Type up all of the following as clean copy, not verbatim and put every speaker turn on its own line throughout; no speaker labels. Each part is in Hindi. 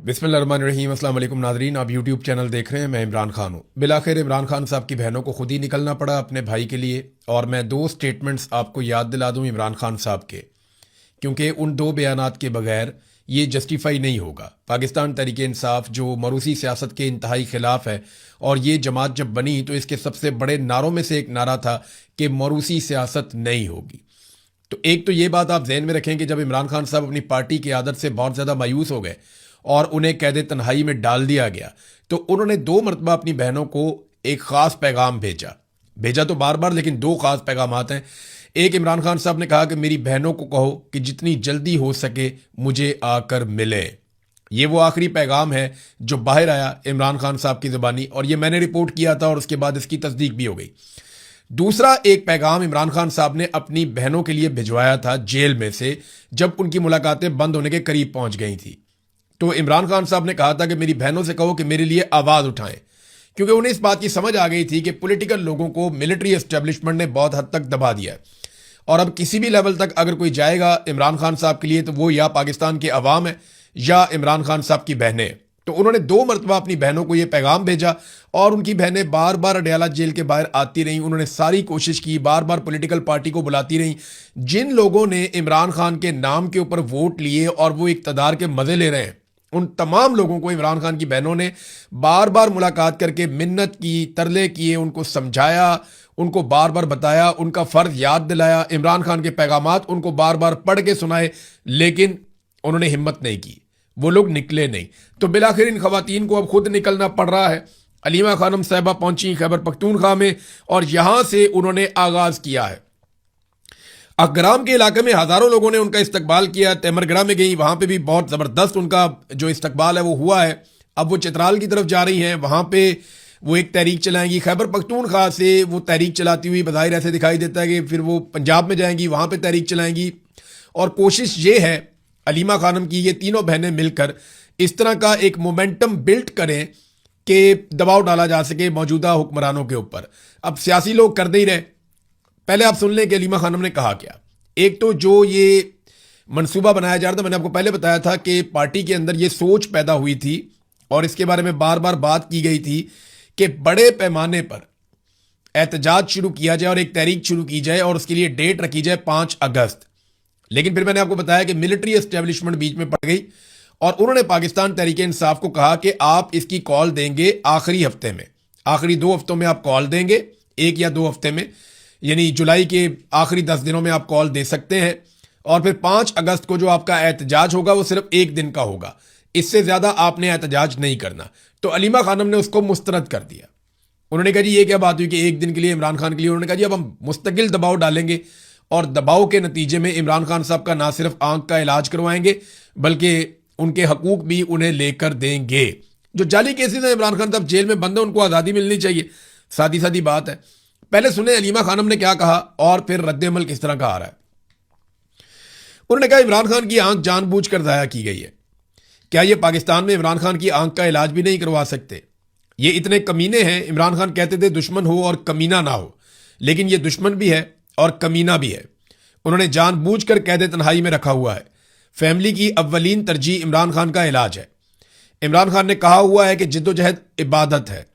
बिस्मिल्लाहिर्रहमानिर्रहीम। अस्सलाम वालेकुम नाज़रीन, आप यूट्यूब चैनल देख रहे हैं। मैं इमरान खान हूँ। बिलाखिर इमरान खान साहब की बहनों को खुद ही निकलना पड़ा अपने भाई के लिए, और मैं दो स्टेटमेंट्स आपको याद दिला दूँ इमरान खान साहब के, क्योंकि उन दो बयानात के बगैर ये जस्टिफाई नहीं होगा। पाकिस्तान तहरीक इंसाफ जो मरूसी सियासत के इंतहाई खिलाफ है, और ये जमात जब बनी तो इसके सबसे बड़े नारों में से एक नारा था कि मरूसी सियासत नहीं होगी। तो एक तो ये बात आप जहन में रखें कि जब इमरान खान साहब अपनी पार्टी की आदत से बहुत ज़्यादा मायूस हो गए और उन्हें कैद तन्हाई में डाल दिया गया, तो उन्होंने दो मरतबा अपनी बहनों को एक ख़ास पैगाम भेजा। भेजा तो बार बार, लेकिन दो ख़ास पैगाम हैं। एक, इमरान खान साहब ने कहा कि मेरी बहनों को कहो कि जितनी जल्दी हो सके मुझे आकर मिले। ये वो आखिरी पैगाम है जो बाहर आया इमरान खान साहब की ज़बानी, और ये मैंने रिपोर्ट किया था और उसके बाद इसकी तस्दीक भी हो गई। दूसरा एक पैगाम इमरान खान साहब ने अपनी बहनों के लिए भिजवाया था जेल में से, जब उनकी मुलाकातें बंद होने के करीब पहुंच गई थी। तो इमरान खान साहब ने कहा था कि मेरी बहनों से कहो कि मेरे लिए आवाज़ उठाएं, क्योंकि उन्हें इस बात की समझ आ गई थी कि पॉलिटिकल लोगों को मिलिट्री एस्टेब्लिशमेंट ने बहुत हद तक दबा दिया है, और अब किसी भी लेवल तक अगर कोई जाएगा इमरान खान साहब के लिए तो वो या पाकिस्तान के अवाम है या इमरान खान साहब की बहनें। तो उन्होंने दो मरतबा अपनी बहनों को ये पैगाम भेजा, और उनकी बहनें बार बार अडयाला जेल के बाहर आती रहीं। उन्होंने सारी कोशिश की, बार बार पॉलिटिकल पार्टी को बुलाती रहीं। जिन लोगों ने इमरान खान के नाम के ऊपर वोट लिए और वो इक़्तिदार के मज़े ले रहे हैं, उन तमाम लोगों को इमरान खान की बहनों ने बार बार मुलाकात करके मिन्नत की, तरले किए, उनको समझाया, उनको बार बार बताया, उनका फ़र्ज याद दिलाया, इमरान खान के पैगामात उनको बार बार पढ़ के सुनाए, लेकिन उन्होंने हिम्मत नहीं की, वो लोग निकले नहीं। तो बिलाखिर इन खवातीन को अब खुद निकलना पड़ रहा है। अलीमा खानम साहिबा पहुंची खैबर पख्तूनख्वा में, और यहां से उन्होंने आगाज किया है। अकराम के इलाके में हज़ारों लोगों ने उनका इस्तकबाल किया। तैमरगढ़ में गई, वहां पे भी बहुत ज़बरदस्त उनका जो इस्तकबाल है वो हुआ है। अब वो चित्राल की तरफ जा रही हैं, वहां पे वो एक तहरीक चलाएंगी। खैबर पख्तूनख्वा से वो तहरीक चलाती हुई बज़ाहिर ऐसे दिखाई देता है कि फिर वो पंजाब में जाएंगी, वहां पर तहरीक चलाएंगी। और कोशिश ये है अलीमा खानम की, ये तीनों बहनें मिलकर इस तरह का एक मोमेंटम बिल्ड करें कि दबाव डाला जा सके मौजूदा हुक्मरानों के ऊपर। अब सियासी लोग कर दे ही रहे। पहले आप सुन लें कि अलीमा खानम ने कहा क्या। एक तो जो ये मंसूबा बनाया जा रहा था, मैंने आपको पहले बताया था कि पार्टी के अंदर ये सोच पैदा हुई थी और इसके बारे में बार बार बात की गई थी कि बड़े पैमाने पर एहतजाज शुरू किया जाए और एक तहरीक शुरू की जाए, और उसके लिए डेट रखी जाए 5 अगस्त। लेकिन फिर मैंने आपको बताया कि मिलिट्री एस्टेब्लिशमेंट बीच में पड़ गई, और उन्होंने पाकिस्तान तहरीक इंसाफ को कहा कि आप इसकी कॉल देंगे आखिरी हफ्ते में, आखिरी 2 हफ्तों में आप कॉल देंगे, 1 या 2 हफ्ते में, यानी जुलाई के आखिरी 10 दिनों में आप कॉल दे सकते हैं। और फिर 5 अगस्त को जो आपका एहतजाज होगा वो सिर्फ 1 दिन का होगा, इससे ज्यादा आपने एहतजाज नहीं करना। तो अलीमा खानम ने उसको मुस्तरद कर दिया। उन्होंने कहा जी ये क्या बात हुई कि 1 दिन के लिए इमरान खान के लिए। उन्होंने कहा जी अब हम मुस्तकिल दबाव डालेंगे, और दबाव के नतीजे में इमरान खान साहब का ना सिर्फ आंख का इलाज करवाएंगे बल्कि उनके हकूक भी उन्हें लेकर देंगे। जो जाली केसेस हैं, इमरान खान साहब जेल में बंद है, उनको आज़ादी मिलनी चाहिए, सादी सादी बात है। पहले सुने अलीमा खानम ने क्या कहा और फिर रद्द-ए-अमल किस तरह का आ रहा है। उन्होंने कहा इमरान खान की आंख जानबूझकर ज़ाया की गई है। क्या ये पाकिस्तान में इमरान खान की आंख का इलाज भी नहीं करवा सकते? ये इतने कमीने हैं। इमरान खान कहते थे दुश्मन हो और कमीना ना हो, लेकिन ये दुश्मन भी है और कमीना भी है। उन्होंने जानबूझकर कैद तन्हाई में रखा हुआ है। फैमिली की अव्वलीन तरजीह इमरान खान का इलाज है। इमरान खान ने कहा हुआ है कि जिद्दोजहद इबादत है,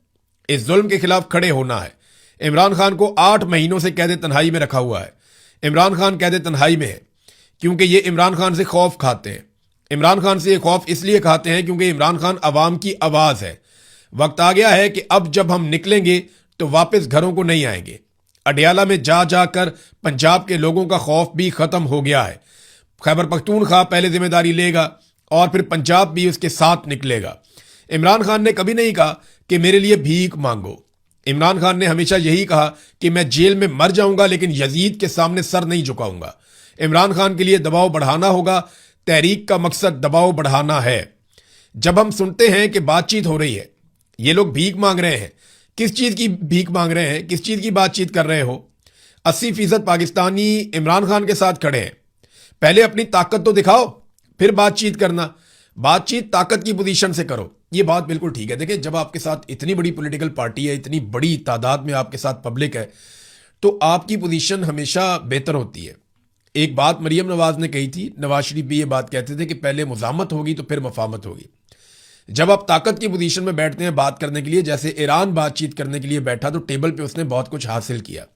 इस जुल्म के खिलाफ खड़े होना है। इमरान खान को 8 महीनों से कैद तन्हाई में रखा हुआ है। इमरान खान कैद तन्हाई में है क्योंकि ये इमरान खान से खौफ खाते हैं। इमरान खान से ये खौफ इसलिए खाते हैं क्योंकि इमरान खान अवाम की आवाज़ है। वक्त आ गया है कि अब जब हम निकलेंगे तो वापस घरों को नहीं आएंगे। अडयाला में जा जाकर पंजाब के लोगों का खौफ भी खत्म हो गया है। खैबर पख्तूनख्वा पहले जिम्मेदारी लेगा और फिर पंजाब भी उसके साथ निकलेगा। इमरान खान ने कभी नहीं कहा कि मेरे लिए भीख मांगो। इमरान खान ने हमेशा यही कहा कि मैं जेल में मर जाऊंगा लेकिन यजीद के सामने सर नहीं झुकाऊंगा। इमरान खान के लिए दबाव बढ़ाना होगा। तहरीक का मकसद दबाव बढ़ाना है। जब हम सुनते हैं कि बातचीत हो रही है, ये लोग भीख मांग रहे हैं, किस चीज की भीख मांग रहे हैं, किस चीज की बातचीत कर रहे हो? 80% पाकिस्तानी इमरान खान के साथ खड़े हैं। पहले अपनी ताकत तो दिखाओ, फिर बातचीत करना। बातचीत ताकत की पोजीशन से करो। ये बात बिल्कुल ठीक है। देखिए, जब आपके साथ इतनी बड़ी पॉलिटिकल पार्टी है, इतनी बड़ी तादाद में आपके साथ पब्लिक है, तो आपकी पोजीशन हमेशा बेहतर होती है। एक बात मरियम नवाज ने कही थी, नवाज शरीफ भी ये बात कहते थे कि पहले मुजामत होगी तो फिर मफामत होगी। जब आप ताकत की पोजीशन में बैठते हैं बात करने के लिए, जैसे ईरान बातचीत करने के लिए बैठा तो टेबल पे उसने बहुत कुछ हासिल किया।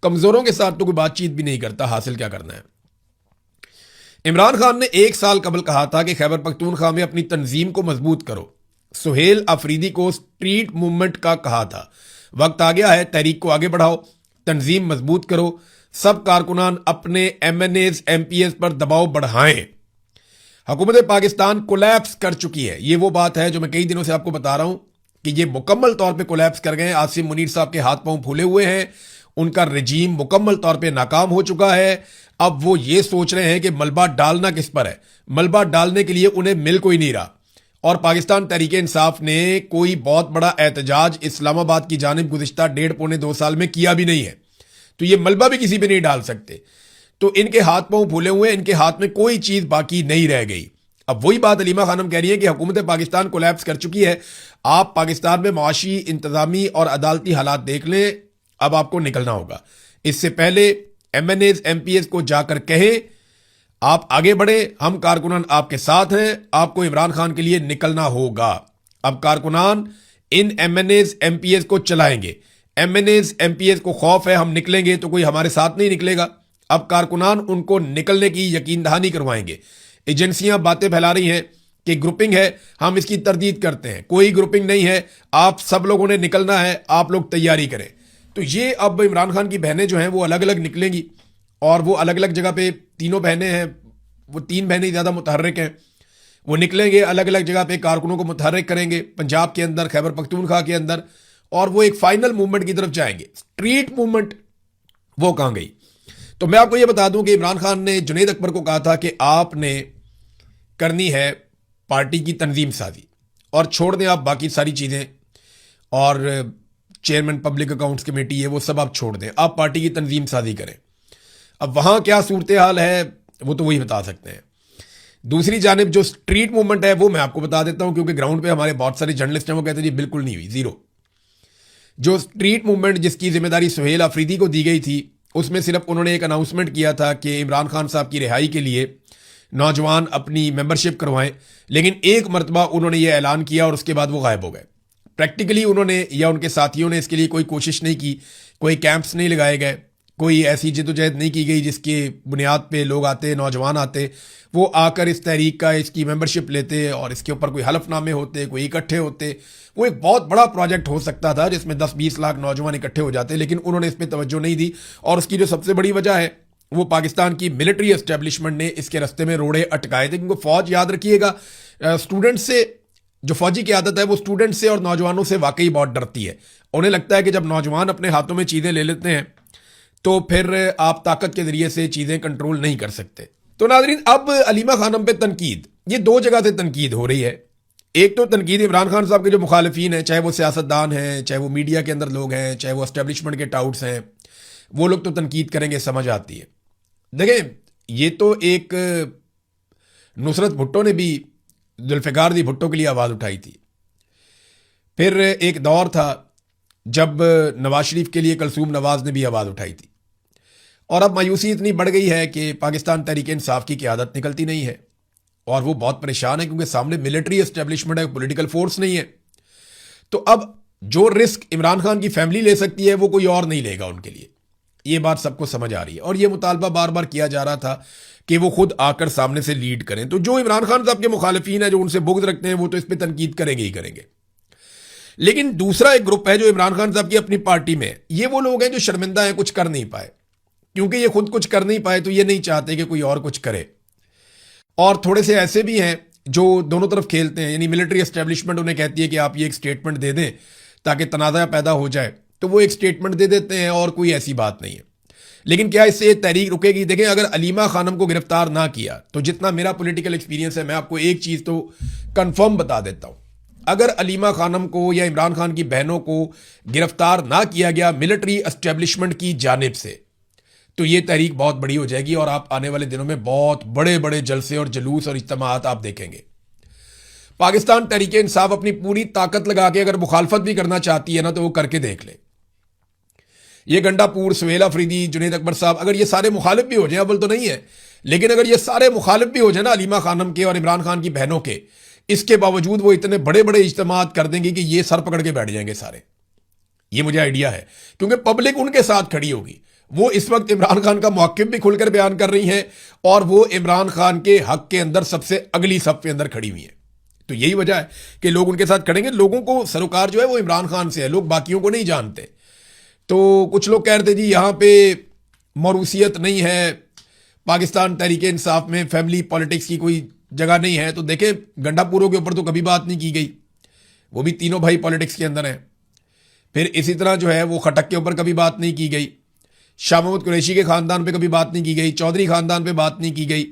कमजोरों के साथ तो कोई बातचीत भी नहीं करता, हासिल क्या करना है। इमरान खान ने 1 साल कबल कहा था कि खैबर पख्तूनख्वा में अपनी तंजीम को मजबूत करो। सुहेल अफरीदी को स्ट्रीट मूवमेंट का कहा था। वक्त आ गया है, तहरीक को आगे बढ़ाओ, तंजीम मजबूत करो, सब कारकुनान अपने MNAs MPs पर दबाव बढ़ाएं। हुकूमत पाकिस्तान कोलैप्स कर चुकी है। ये वो बात है जो मैं कई दिनों से आपको बता रहा हूं कि ये मुकम्मल तौर पे कोलैप्स कर गए। आसिम मुनीर साहब के हाथ पांव फूले हुए हैं, उनका रजीम मुकम्मल तौर पे नाकाम हो चुका है। अब वो ये सोच रहे हैं कि मलबा डालना किस पर है। मलबा डालने के लिए उन्हें मिल कोई नहीं रहा, और पाकिस्तान तहरीक इंसाफ ने कोई बहुत बड़ा एहतजाज इस्लामाबाद की जानिब गुज़िश्ता 1.5-2 साल में किया भी नहीं है, तो ये मलबा भी किसी पे नहीं डाल सकते। तो इनके हाथ पांव फूले हुए, इनके हाथ में कोई चीज बाकी नहीं रह गई। अब वही बात अलीमा खानम कह रही है कि हुकूमत पाकिस्तान कोलैप्स कर चुकी है। आप पाकिस्तान में माशी, इंतजामी और अदालती हालात देख लें, अब आपको निकलना होगा। इससे पहले MNAs MPs को जाकर कहें आप आगे बढ़े, हम कारकुनान आपके साथ हैं, आपको इमरान खान के लिए निकलना होगा। अब कारकुनान इन MNAs MPs को चलाएंगे। MNAs MPs को खौफ है हम निकलेंगे तो कोई हमारे साथ नहीं निकलेगा। अब कारकुनान उनको निकलने की यकीन दहानी करवाएंगे। एजेंसियां बातें फैला रही हैं कि ग्रुपिंग है, हम इसकी तरदीद करते हैं। कोई ग्रुपिंग नहीं है, आप सब लोगों ने निकलना है, आप लोग तैयारी करें। तो ये अब इमरान खान की बहनें जो हैं वो अलग अलग निकलेंगी, और वो अलग अलग जगह पे, तीनों बहनें हैं, वो 3 बहनें ज़्यादा मुतहर्रिक हैं, वो निकलेंगे अलग अलग जगह पे, कारकुनों को मुतहर्रिक करेंगे पंजाब के अंदर, खैबर पख्तूनख्वा के अंदर, और वो एक फाइनल मूवमेंट की तरफ जाएंगे। स्ट्रीट मूवमेंट वो कहां गई? तो मैं आपको यह बता दूं कि इमरान खान ने जुनैद अकबर को कहा था कि आपने करनी है पार्टी की तंजीम साजी, और छोड़ दें आप बाकी सारी चीज़ें, और चेयरमैन पब्लिक अकाउंट्स कमेटी है वो सब आप छोड़ दें, आप पार्टी की तंजीम साजी करें। अब वहां क्या सूरत हाल है वो तो वही बता सकते हैं। दूसरी जानिब जो स्ट्रीट मूवमेंट है वो मैं आपको बता देता हूं, क्योंकि ग्राउंड पे हमारे बहुत सारे जर्नलिस्ट हैं, वो कहते हैं जी बिल्कुल नहीं हुई, जीरो। जो स्ट्रीट मूवमेंट जिसकी जिम्मेदारी सुहेल अफरीदी को दी गई थी, उसमें सिर्फ उन्होंने एक अनाउंसमेंट किया था कि इमरान खान साहब की रिहाई के लिए नौजवान अपनी मेंबरशिप करवाएं, लेकिन एक मरतबा उन्होंने ये ऐलान किया और उसके बाद वो गायब हो गए। प्रैक्टिकली उन्होंने या उनके साथियों ने इसके लिए कोई कोशिश नहीं की, कोई कैंप्स नहीं लगाए गए, कोई ऐसी जद्दोजहद नहीं की गई जिसके बुनियाद पे लोग आते, नौजवान आते, वो आकर इस तहरीक का, इसकी मेंबरशिप लेते और इसके ऊपर कोई हलफनामे होते, कोई इकट्ठे होते। वो एक बहुत बड़ा प्रोजेक्ट हो सकता था जिसमें 10-20 लाख नौजवान इकट्ठे हो जाते, लेकिन उन्होंने इस पर तवज्जो नहीं दी। और उसकी जो सबसे बड़ी वजह है वो पाकिस्तान की मिलिट्री एस्टेब्लिशमेंट ने इसके रस्ते में रोड़े अटकाए थे, क्योंकि फौज, याद रखिएगा, स्टूडेंट से, जो फौजी की आदत है वो स्टूडेंट से और नौजवानों से वाकई बहुत डरती है। उन्हें लगता है कि जब नौजवान अपने हाथों में चीज़ें ले लेते हैं तो फिर आप ताकत के जरिए से चीज़ें कंट्रोल नहीं कर सकते। तो नाज़रीन, अब अलीमा खानम पे तनकीद, ये 2 जगह से तनकीद हो रही है। एक तो तनकीद इमरान खान साहब के जो मुखालिफिन हैं, चाहे वो सियासतदान हैं, चाहे वो मीडिया के अंदर लोग हैं, चाहे वो एस्टेब्लिशमेंट के टाउट्स हैं, वो लोग तो तनकीद करेंगे, समझ आती है। देखें, ये तो एक नुसरत भुट्टो ने भी जुल्फ़िकार दी भुट्टो के लिए आवाज़ उठाई थी। फिर एक दौर था जब नवाज शरीफ के लिए कलसूम नवाज ने भी आवाज़ उठाई थी। और अब मायूसी इतनी बढ़ गई है कि पाकिस्तान तहरीक इंसाफ की क़यादत निकलती नहीं है, और वो बहुत परेशान है क्योंकि सामने मिलिट्री एस्टेब्लिशमेंट है, पॉलिटिकल फोर्स नहीं है। तो अब जो रिस्क इमरान खान की फैमिली ले सकती है वो कोई और नहीं लेगा उनके लिए। ये बात सबको समझ आ रही है, और ये मुतालबा बार बार किया जा रहा था कि वो खुद आकर सामने से लीड करें। तो जो इमरान खान साहब के मुखालिफिन है, जो उनसे बुग़्ज़ रखते हैं, वो तो इस पर तनकीद करेंगे ही करेंगे। लेकिन दूसरा एक ग्रुप है जो इमरान खान साहब की अपनी पार्टी में है। ये वो लोग हैं जो शर्मिंदा हैं, कुछ कर नहीं पाए, क्योंकि ये खुद कुछ कर नहीं पाए तो ये नहीं चाहते कि कोई और कुछ करे। और थोड़े से ऐसे भी हैं जो दोनों तरफ खेलते हैं, यानी मिलिट्री एस्टेब्लिशमेंट उन्हें कहती है कि आप ये एक स्टेटमेंट दे दें ताकि तनाज़ा पैदा हो जाए, तो वो एक स्टेटमेंट दे देते हैं और कोई ऐसी बात नहीं है। लेकिन क्या इससे तहरीक रुकेगी? देखें, अगर अलीमा खानम को गिरफ्तार ना किया तो जितना मेरा पॉलिटिकल एक्सपीरियंस है, मैं आपको एक चीज़ तो कंफर्म बता देता हूं, अगर अलीमा खानम को या इमरान खान की बहनों को गिरफ्तार ना किया गया मिलिट्री एस्टेब्लिशमेंट की जानिब से, तो ये तहरीक बहुत बड़ी हो जाएगी और आप आने वाले दिनों में बहुत बड़े बड़े जलसे और जुलूस और इज्तिमाआत आप देखेंगे। पाकिस्तान तहरीक इंसाफ अपनी पूरी ताकत लगा के अगर मुखालफत भी करना चाहती है ना, तो वो करके देख ले। ये गंडापुर, सुहेल अफरीदी, जुनैद अकबर साहब, अगर ये सारे मुखालिफ भी हो जाए, अव्वल तो नहीं है, लेकिन अगर ये सारे मुखालिफ भी हो जाए ना अलीमा खानम के और इमरान खान की बहनों के, इसके बावजूद वो इतने बड़े बड़े इज्तिमात कर देंगे कि ये सर पकड़ के बैठ जाएंगे सारे। ये मुझे आइडिया है, क्योंकि पब्लिक उनके साथ खड़ी होगी। वो इस वक्त इमरान खान का मौक़िफ़ भी खुलकर बयान कर रही हैं और वो इमरान खान के हक के अंदर सबसे अगली सफ के अंदर खड़ी हुई है। तो यही वजह है कि लोग उनके साथ खड़ेंगे। लोगों को सरोकार जो है वो इमरान खान से है, लोग बाकियों को नहीं जानते। तो कुछ लोग कह रहे थे जी यहाँ पे मौरूसियत नहीं है, पाकिस्तान तहरीक इंसाफ में फैमिली पॉलिटिक्स की कोई जगह नहीं है। तो देखें, गंडापुरों के ऊपर तो कभी बात नहीं की गई, वो भी तीनों भाई पॉलिटिक्स के अंदर हैं। फिर इसी तरह जो है वो खटक के ऊपर कभी बात नहीं की गई, शाह महमूद कुरैशी के खानदान पे कभी बात नहीं की गई, चौधरी खानदान पे बात नहीं की गई।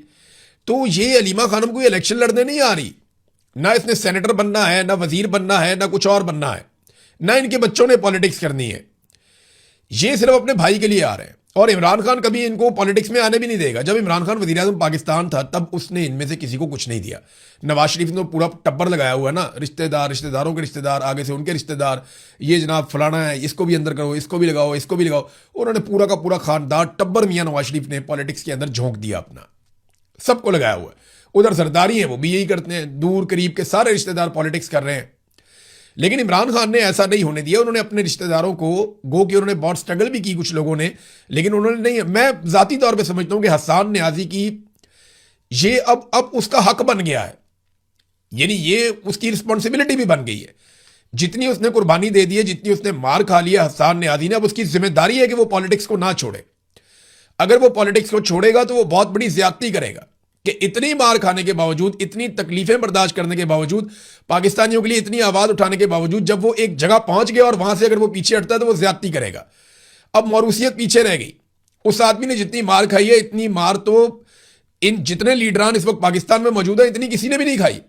तो ये अलीमा खानम कोई इलेक्शन लड़ने नहीं आ रही, ना इसने सेनेटर बनना है, ना वजीर बनना है, ना कुछ और बनना है, ना इनके बच्चों ने पॉलिटिक्स करनी है। ये सिर्फ अपने भाई के लिए आ रहे हैं। और इमरान खान कभी इनको पॉलिटिक्स में आने भी नहीं देगा। जब इमरान खान वज़ीर आज़म पाकिस्तान था तब उसने इनमें से किसी को कुछ नहीं दिया। नवाज शरीफ ने पूरा टब्बर लगाया हुआ है ना, रिश्तेदार, रिश्तेदारों के रिश्तेदार, आगे से उनके रिश्तेदार, ये जनाब फलाना है, इसको भी अंदर करो, इसको भी लगाओ, इसको भी लगाओ। उन्होंने पूरा का पूरा खानदान टब्बर मियाँ नवाज शरीफ ने पॉलिटिक्स के अंदर झोंक दिया अपना, सबको लगाया हुआ है। उधर सरदारी है, वो भी यही करते हैं, दूर करीब के सारे रिश्तेदार पॉलिटिक्स कर रहे हैं। लेकिन इमरान खान ने ऐसा नहीं होने दिया। उन्होंने अपने रिश्तेदारों को, गो कि उन्होंने बहुत स्ट्रगल भी की कुछ लोगों ने, लेकिन उन्होंने नहीं। मैं ज़ाती तौर पे समझता हूं कि हसन न्याजी की ये अब उसका हक बन गया है, यानी ये उसकी रिस्पॉन्सिबिलिटी भी बन गई है। जितनी उसने कुर्बानी दे दी है, जितनी उसने मार खा लिया हसन न्याजी ने, अब उसकी जिम्मेदारी है कि वो पॉलिटिक्स को ना छोड़े। अगर वो पॉलिटिक्स को छोड़ेगा तो वो बहुत बड़ी ज्यादती करेगा कि इतनी मार खाने के बावजूद, इतनी तकलीफें बर्दाश्त करने के बावजूद, पाकिस्तानियों के लिए इतनी आवाज उठाने के बावजूद, जब वो एक जगह पहुंच गया और वहां से अगर वो पीछे हटता है तो वो ज्यादती करेगा। अब मौरूसियत पीछे रह गई। उस आदमी ने जितनी मार खाई है, इतनी मार तो इन जितने लीडरान इस वक्त पाकिस्तान में मौजूद है, इतनी किसी ने भी नहीं खाई।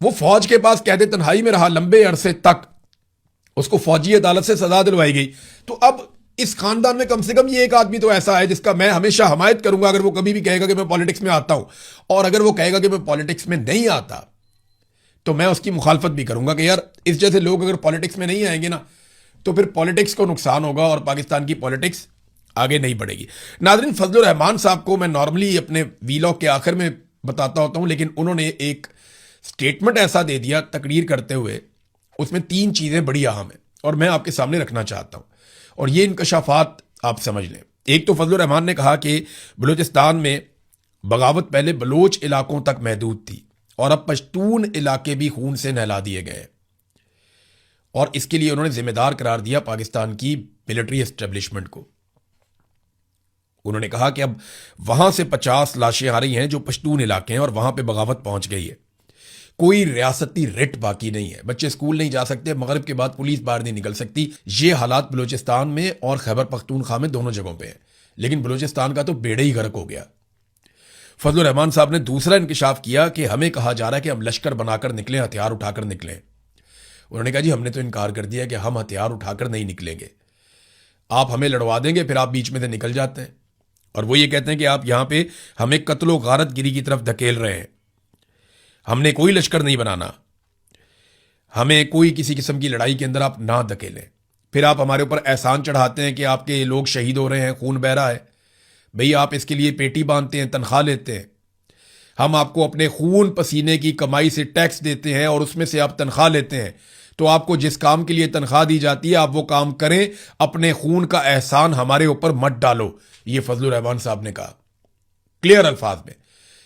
वो फौज के पास कैदे तन्हाई में रहा लंबे अरसे तक, उसको फौजी अदालत से सजा दिलवाई गई। तो अब इस खानदान में कम से कम ये एक आदमी तो ऐसा है जिसका मैं हमेशा हमायत करूंगा अगर वो कभी भी कहेगा कि मैं पॉलिटिक्स में आता हूं, और अगर वो कहेगा कि मैं पॉलिटिक्स में नहीं आता तो मैं उसकी मुखालफत भी करूंगा कि यार इस जैसे लोग अगर पॉलिटिक्स में नहीं आएंगे ना तो फिर पॉलिटिक्स को नुकसान होगा और पाकिस्तान की पॉलिटिक्स आगे नहीं बढ़ेगी। नाज़रीन, फजलुर रहमान साहब को मैं नॉर्मली अपने वीलॉग के आखिर में बताता होता हूं, लेकिन उन्होंने एक स्टेटमेंट ऐसा दे दिया तकरीर करते हुए, उसमें 3 चीज़ें बड़ी अहम है और मैं आपके सामने रखना चाहता हूं और ये इंकशाफात आप समझ लें। एक तो फजलुर रहमान ने कहा कि बलूचिस्तान में बगावत पहले बलोच इलाकों तक महदूद थी और अब पश्तून इलाके भी खून से नहला दिए गए, और इसके लिए उन्होंने जिम्मेदार करार दिया पाकिस्तान की मिलिट्री एस्टेब्लिशमेंट को। उन्होंने कहा कि अब वहां से 50 लाशें आ रही हैं जो पश्तून इलाके हैं और वहां पे बगावत पहुंच गई है। कोई रियासती रिट बाकी नहीं है, बच्चे स्कूल नहीं जा सकते, मगरिब के बाद पुलिस बाहर नहीं निकल सकती। ये हालात बलूचिस्तान में और खैबर पख्तूनख्वा में दोनों जगहों पे हैं। लेकिन बलूचिस्तान का तो बेड़े ही गर्क हो गया। फजलुर रहमान साहब ने दूसरा इंकशाफ किया कि हमें कहा जा रहा है कि हम लश्कर बनाकर निकलें, हथियार उठाकर निकलें। उन्होंने कहा जी हमने तो इनकार कर दिया कि हम हथियार उठाकर नहीं निकलेंगे, आप हमें लड़वा देंगे, फिर आप बीच में से निकल जाते हैं। और वो ये कहते हैं कि आप यहां पे हमें कत्लो गारत गिरी की तरफ धकेल रहे हैं, हमने कोई लश्कर नहीं बनाना, हमें कोई किसी किस्म की लड़ाई के अंदर आप ना धकेलें। फिर आप हमारे ऊपर एहसान चढ़ाते हैं कि आपके लोग शहीद हो रहे हैं, खून बह रहा है। भई आप इसके लिए पेटी बांधते हैं, तनख्वाह लेते हैं, हम आपको अपने खून पसीने की कमाई से टैक्स देते हैं और उसमें से आप तनख्वाह लेते हैं। तो आपको जिस काम के लिए तनख्वाह दी जाती है आप वो काम करें, अपने खून का एहसान हमारे ऊपर मत डालो। ये फजलुर रहमान साहब ने कहा क्लियर अल्फाज में।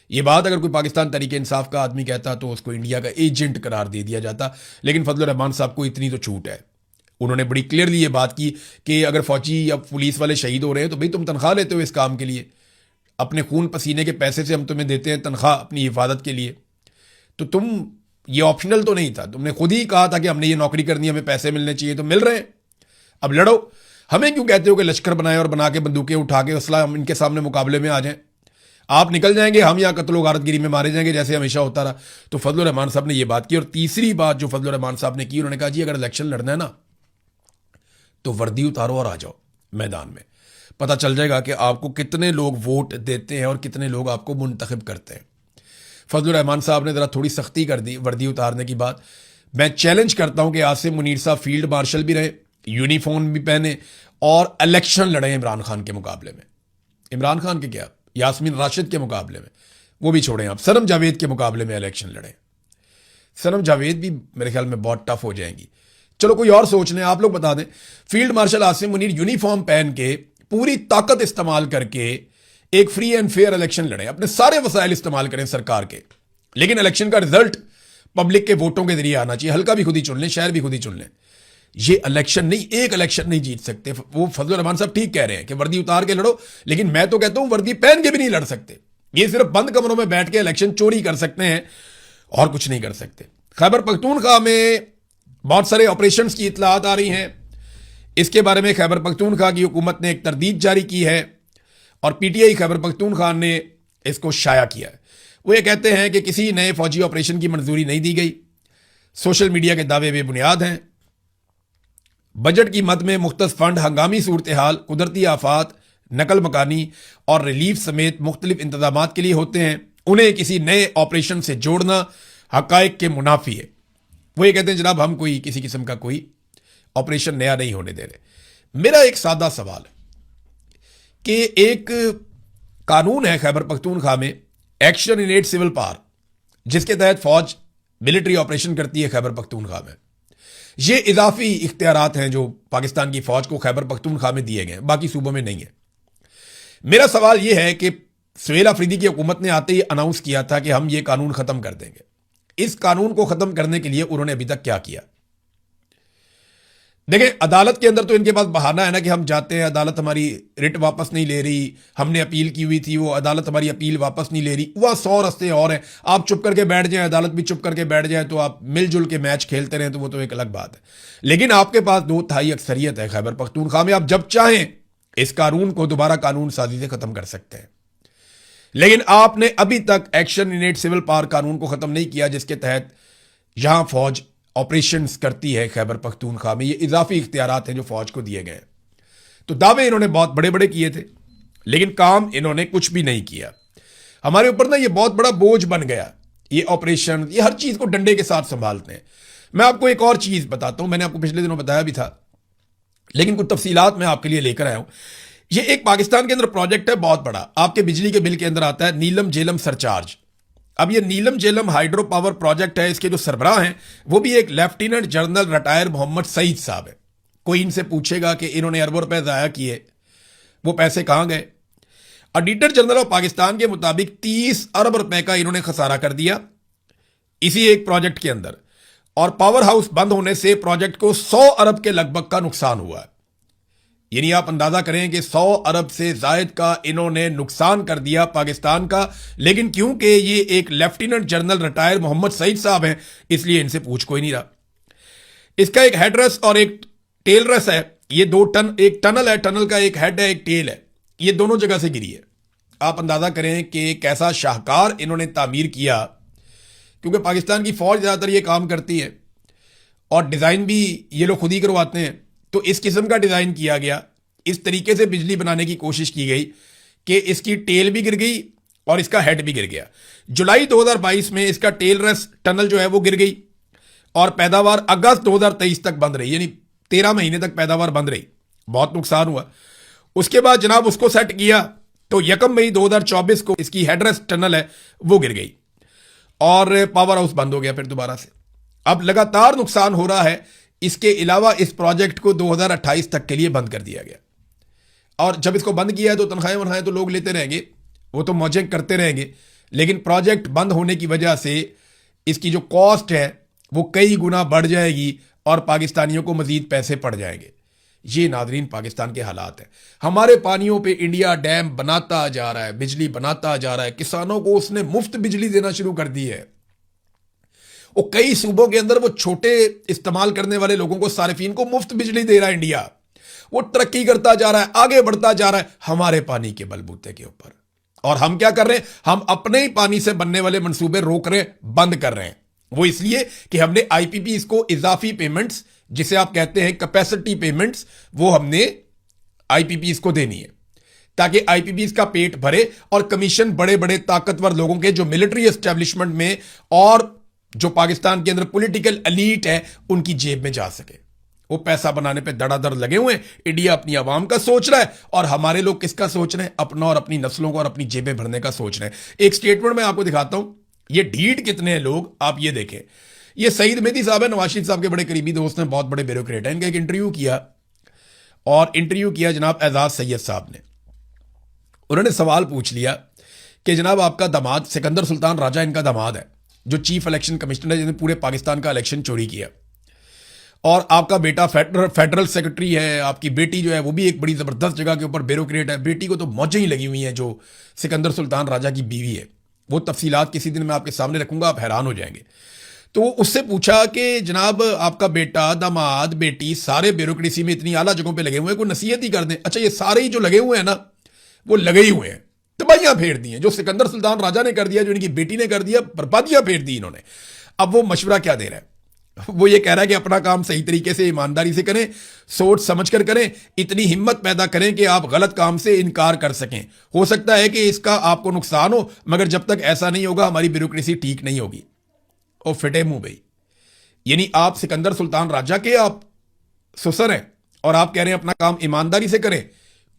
ये बात अगर कोई पाकिस्तान तरीके इंसाफ का आदमी कहता तो उसको इंडिया का एजेंट करार दे दिया जाता, लेकिन फजलुर रहमान साहब को इतनी तो छूट है। उन्होंने बड़ी क्लियरली ये बात की कि अगर फौजी या पुलिस वाले शहीद हो रहे हैं तो भाई तुम तनख्वाह लेते हो इस काम के लिए, अपने खून पसीने के पैसे से हम तुम्हें देते हैं तनख्वाह अपनी हिफाजत के लिए, तो तुम ये ऑप्शनल तो नहीं था, तुमने खुद ही कहा था कि हमने ये नौकरी करनी है, हमें पैसे मिलने चाहिए, तो मिल रहे हैं, अब लड़ो। हमें क्यों कहते हो कि लश्कर बनाए और बना के बंदूकें उठा के असला हम इनके सामने मुकाबले में आ जाएं, आप निकल जाएंगे, हम यहाँ कत्लो गारतगिरी में मारे जाएंगे जैसे हमेशा होता रहा। तो फजलुर रहमान साहब ने ये बात की। और तीसरी बात जो फजलुर रहमान साहब ने की, उन्होंने कहा जी अगर इलेक्शन लड़ना है ना तो वर्दी उतारो और आ जाओ मैदान में, पता चल जाएगा कि आपको कितने लोग वोट देते हैं और कितने लोग आपको मुंतखब करते हैं। फजलुर रहमान साहब ने ज़रा थोड़ी सख्ती कर दी वर्दी उतारने की बात। मैं चैलेंज करता हूं कि आसिम मुनीर साहब फील्ड मार्शल भी रहे, यूनिफॉर्म भी पहने और इलेक्शन लड़े इमरान खान के मुकाबले में। इमरान खान के क्या, यास्मीन राशिद के मुकाबले में, वो भी छोड़ें आप, सनम जावेद के मुकाबले में इलेक्शन लड़े। सनम जावेद भी मेरे ख्याल में बहुत टफ हो जाएंगी। चलो कोई और सोच लें, आप लोग बता दें। Field marshal Asim Munir uniform पहन के पूरी ताकत इस्तेमाल करके एक फ्री एंड फेयर इलेक्शन लड़े, अपने सारे वसाइल इस्तेमाल करें सरकार के, लेकिन इलेक्शन का रिजल्ट पब्लिक के वोटों के जरिए आना चाहिए। हल्का भी खुद ही चुन लें, शहर भी खुद ही चुन लें। ये इलेक्शन नहीं, एक इलेक्शन नहीं जीत सकते। वो फजल रहमान साहब ठीक कह रहे हैं कि वर्दी उतार के लड़ो, लेकिन मैं तो कहता हूं वर्दी पहन के भी नहीं लड़ सकते। ये सिर्फ बंद कमरों में बैठ के इलेक्शन चोरी कर सकते हैं और कुछ नहीं कर सकते। खैबर पख्तूनख्वा में बहुत सारे ऑपरेशन की इतलात आ रही हैं। इसके बारे में खैबर पख्तूनख्वा की हुकूमत ने एक तरदीद जारी की है और पीटीआई खैबर पख्तूनख्वा ने इसको शाया किया है। वो ये कहते हैं कि किसी नए फौजी ऑपरेशन की मंजूरी नहीं दी गई, सोशल मीडिया के दावे बेबुनियाद हैं। बजट की मद में मुख्तस फंड हंगामी सूरत हाल, कुदरती आफात, नकल मकानी और रिलीफ समेत मुख्तलिफ इंतजाम के लिए होते हैं। उन्हें किसी नए ऑपरेशन से जोड़ना हकायक के मुनाफी है। वो ये कहते हैं जनाब हम कोई किसी किस्म का कोई ऑपरेशन नया नहीं होने दे रहे। मेरा एक सादा सवाल है कि एक कानून है खैबर पख्तूनख्वा में, action in aid civil power, जिसके तहत फौज मिलिट्री ऑपरेशन करती है खैबर पख्तूनख्वा में। ये इजाफी इख्तियारात हैं जो पाकिस्तान की फौज को खैबर पख्तूनख्वा में दिए गए हैं, बाकी सूबों में नहीं है। मेरा सवाल यह है कि सुहेल अफरीदी की हुकूमत ने आते ही अनाउंस किया था कि हम ये कानून खत्म कर देंगे। इस कानून को खत्म करने के लिए उन्होंने अभी तक क्या किया? देखें, अदालत के अंदर तो इनके पास बहाना है ना कि हम जाते हैं, अदालत हमारी रिट वापस नहीं ले रही, हमने अपील की हुई थी, वो अदालत हमारी अपील वापस नहीं ले रही। वह 100 रस्ते और हैं। आप चुप करके बैठ जाएं, अदालत भी चुप करके बैठ जाए, तो आप मिलजुल के मैच खेलते रहें, तो वो तो एक अलग बात है। लेकिन आपके पास 2/3 अक्सरियत है खैबर पख्तूनख्वा में, आप जब चाहें इस कानून को दोबारा कानून साजी से खत्म कर सकते हैं। लेकिन आपने अभी तक action in aid civil power कानून को खत्म नहीं किया, जिसके तहत यहां फौज ऑपरेशंस करती है खैबर पख्तूनख्वा में। ये इजाफी इख्तियारात हैं जो फौज को दिए गए। तो दावे इन्होंने बहुत बड़े बड़े किए थे, लेकिन काम इन्होंने कुछ भी नहीं किया। हमारे ऊपर ना ये बहुत बड़ा बोझ बन गया, ये ऑपरेशन, ये हर चीज को डंडे के साथ संभालते हैं। मैं आपको एक और चीज बताता हूं, मैंने आपको पिछले दिनों बताया भी था, लेकिन कुछ तफसीलात मैं आपके लिए लेकर आया हूं। ये एक पाकिस्तान के अंदर प्रोजेक्ट है बहुत बड़ा, आपके बिजली के बिल के अंदर आता है नीलम जेलम सरचार्ज। अब ये Neelum Jhelum hydro power project है, इसके जो सरबराह हैं वो भी एक lieutenant general retired Mohammad Saeed साहब है। कोई इनसे पूछेगा कि इन्होंने अरबों रुपए ज़ाया किए, वो पैसे कहां गए? ऑडिटर जनरल ऑफ पाकिस्तान के मुताबिक 30 अरब रुपए का इन्होंने खसारा कर दिया इसी एक प्रोजेक्ट के अंदर, और पावर हाउस बंद होने से प्रोजेक्ट को 100 अरब के लगभग का नुकसान हुआ है। यानी आप अंदाजा करें कि 100 अरब से जायद का इन्होंने नुकसान कर दिया पाकिस्तान का। लेकिन क्योंकि ये एक lieutenant general retired Mohammad Saeed साहब हैं, इसलिए इनसे पूछ कोई नहीं रहा। इसका एक हेडरेस और एक टेल रेस है। ये एक टनल है, टनल का एक हेड है, एक टेल है, ये दोनों जगह से गिरी है। आप अंदाजा करें कि कैसा शाहकार इन्होंने तामीर किया, क्योंकि पाकिस्तान की फौज ज्यादातर ये काम करती है और डिजाइन भी ये लोग खुद ही करवाते हैं। तो इस किस्म का डिजाइन किया गया, इस तरीके से बिजली बनाने की कोशिश की गई कि इसकी टेल भी गिर गई और इसका हेड भी गिर गया। जुलाई 2022 में इसका टेल रेस टनल जो है वो गिर गई और पैदावार अगस्त 2023 तक बंद रही, यानी 13 महीने तक पैदावार बंद रही। बहुत नुकसान हुआ। उसके बाद जनाब उसको सेट किया तो 1 मई 2024 को इसकी हेडरेस्ट टनल है वो गिर गई और पावर हाउस बंद हो गया फिर दोबारा से। अब लगातार नुकसान हो रहा है। इसके अलावा इस प्रोजेक्ट को 2028 तक के लिए बंद कर दिया गया, और जब इसको बंद किया है तो तनख्वाहें तो लोग लेते रहेंगे, वो तो मौजें करते रहेंगे, लेकिन प्रोजेक्ट बंद होने की वजह से इसकी जो कॉस्ट है वो कई गुना बढ़ जाएगी और पाकिस्तानियों को मजीद पैसे पड़ जाएंगे। ये नाजरीन पाकिस्तान के हालात हैं। हमारे पानियों पे इंडिया डैम बनाता जा रहा है, बिजली बनाता जा रहा है, किसानों को उसने मुफ्त बिजली देना शुरू कर दी है। वो कई सूबों के अंदर वो छोटे इस्तेमाल करने वाले लोगों को, सारिफीन को मुफ्त बिजली दे रहा है इंडिया। वो तरक्की करता जा रहा है, आगे बढ़ता जा रहा है हमारे पानी के बलबूते के ऊपर। और हम क्या कर रहे हैं? हम अपने ही पानी से बनने वाले मंसूबे रोक रहे हैं, बंद कर रहे हैं। वो इसलिए कि हमने आईपीपी को इजाफी पेमेंट्स, जिसे आप कहते हैं कैपेसिटी पेमेंट्स, वो हमने आईपीपी को देनी है ताकि आईपीपी का पेट भरे और कमीशन बड़े बड़े ताकतवर लोगों के, जो मिलिट्री एस्टेब्लिशमेंट में और जो पाकिस्तान के अंदर पॉलिटिकल एलीट है, उनकी जेब में जा सके। वो पैसा बनाने पे धड़ाधड़ लगे हुए हैं। इंडिया अपनी आवाम का सोच रहा है और हमारे लोग किसका सोच रहे हैं? अपना और अपनी नस्लों को और अपनी जेबें भरने का सोच रहे हैं। एक स्टेटमेंट मैं आपको दिखाता हूं, ये ढीठ कितने हैं लोग, आप ये देखें। ये सईद मेहदी साहब है, नवाज शरीफ साहब के बड़े करीबी दोस्त हैं, बहुत बड़े ब्यूरोक्रेट हैं। इनका एक इंटरव्यू किया, और इंटरव्यू किया जनाब एजाज सैयद साहब ने। उन्होंने सवाल पूछ लिया कि जनाब आपका दामाद सिकंदर सुल्तान राजा इनका दामाद है, जो चीफ इलेक्शन कमिश्नर है, जिसने पूरे पाकिस्तान का इलेक्शन चोरी किया, और आपका बेटा फेडरल सेक्रेटरी है, आपकी बेटी जो है वो भी एक बड़ी ज़बरदस्त जगह के ऊपर ब्यूरोक्रेट है। बेटी को तो मौजें ही लगी हुई हैं, जो सिकंदर सुल्तान राजा की बीवी है। वो तफसीलात किसी दिन मैं आपके सामने रखूंगा, आप हैरान हो जाएंगे। तो उससे पूछा कि जनाब आपका बेटा, दामाद, बेटी सारे ब्यूरोक्रेसी में इतनी आला जगहों पे लगे हुए हैं, कोई नसीहत ही कर दें। अच्छा, ये सारे ही जो लगे हुए हैं ना, वो लगे ही हुए हैं, तबाहियां फेर दी हैं। जो सिकंदर सुल्तान राजा ने कर दिया, जो इनकी बेटी ने कर दिया, बर्बादियां फेर दी इन्होंने। अब वो मशवरा क्या दे रहा है? वो ये कह रहा है कि अपना काम सही तरीके से, ईमानदारी से करें, सोच समझ कर करें, इतनी हिम्मत पैदा करें कि आप गलत काम से इनकार कर सकें। हो सकता है कि इसका आपको नुकसान हो, मगर जब तक ऐसा नहीं होगा हमारी ब्यूरोक्रेसी ठीक नहीं होगी। और फिटे मुंह भाई, यानी आप सिकंदर सुल्तान राजा के आप ससुर हैं, और आप कह रहे हैं अपना काम ईमानदारी से करें,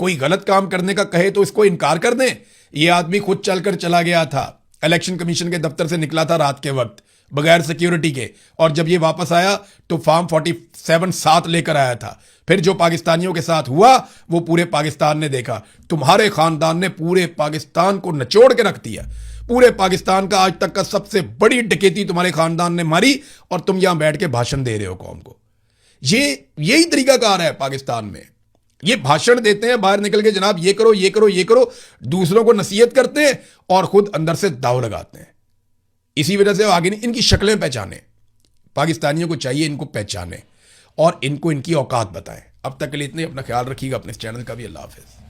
कोई गलत काम करने का कहे तो इसको इनकार कर दें। ये आदमी खुद चलकर चला गया था, इलेक्शन कमीशन के दफ्तर से निकला था रात के वक्त बगैर सिक्योरिटी के, और जब ये वापस आया तो फॉर्म 47 साथ लेकर आया था। फिर जो पाकिस्तानियों के साथ हुआ वो पूरे पाकिस्तान ने देखा। तुम्हारे खानदान ने पूरे पाकिस्तान को निचोड़ के रख दिया। पूरे पाकिस्तान का आज तक का सबसे बड़ी डकैती तुम्हारे खानदान ने मारी, और तुम यहां बैठ के भाषण दे रहे हो कौम को। यही तरीकाकार है पाकिस्तान में। ये भाषण देते हैं, बाहर निकल के जनाब ये करो, ये करो, ये करो, दूसरों को नसीहत करते हैं और खुद अंदर से दाव लगाते हैं। इसी वजह से आगे नहीं, इनकी शक्लें पहचाने, पाकिस्तानियों को चाहिए इनको पहचाने और इनको इनकी औकात बताएं। अब तक के लिए इतने, अपना ख्याल रखिएगा, अपने इस चैनल का भी। अल्लाह हाफिज़।